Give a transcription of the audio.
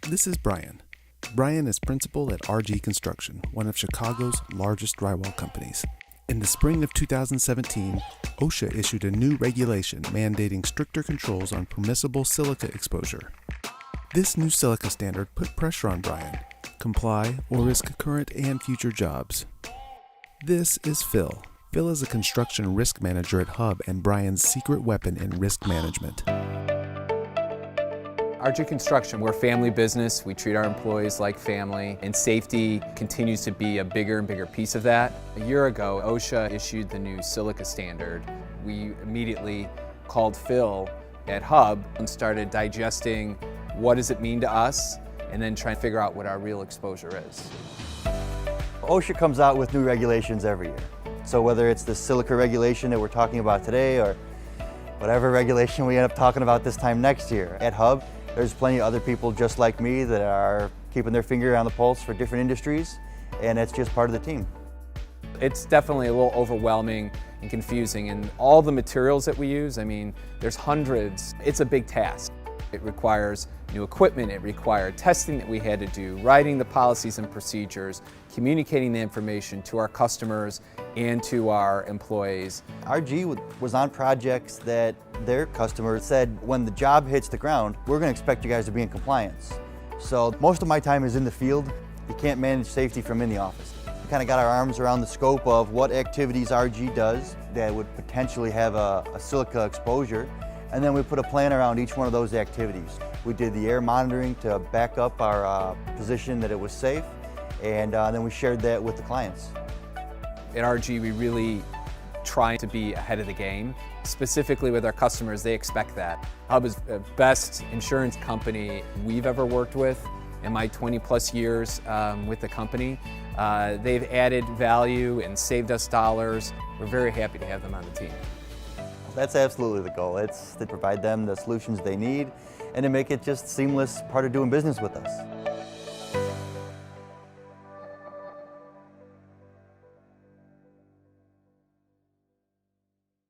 This is Brian. Brian is principal at RG Construction, one of Chicago's largest drywall companies. In the spring of 2017, OSHA issued a new regulation mandating stricter controls on permissible silica exposure. This new silica standard put pressure on Brian. Comply or risk current and future jobs. This is Phil. Phil is a construction risk manager at Hub and Brian's secret weapon in risk management. RG Construction, we're a family business. We treat our employees like family, and safety continues to be a bigger and bigger piece of that. A year ago, OSHA issued the new silica standard. We immediately called Phil at Hub and started digesting what does it mean to us, and then trying to figure out what our real exposure is. OSHA comes out with new regulations every year. So whether it's the silica regulation that we're talking about today or whatever regulation we end up talking about this time next year, at Hub, there's plenty of other people just like me that are keeping their finger on the pulse for different industries, and it's just part of the team. It's definitely a little overwhelming and confusing, and all the materials that we use, I mean, there's hundreds. It's a big task. It requires new equipment, it required testing that we had to do, writing the policies and procedures, communicating the information to our customers and to our employees. RG was on projects that their customers said, when the job hits the ground, we're going to expect you guys to be in compliance. So most of my time is in the field. You can't manage safety from in the office. We kind of got our arms around the scope of what activities RG does that would potentially have a silica exposure, and then we put a plan around each one of those activities. We did the air monitoring to back up our position that it was safe, and then we shared that with the clients. At RG, we really try to be ahead of the game. Specifically with our customers, they expect that. Hub is the best insurance company we've ever worked with in my 20+ years with the company. They've added value and saved us dollars. We're very happy to have them on the team. That's absolutely the goal. It's to provide them the solutions they need and to make it just seamless part of doing business with us.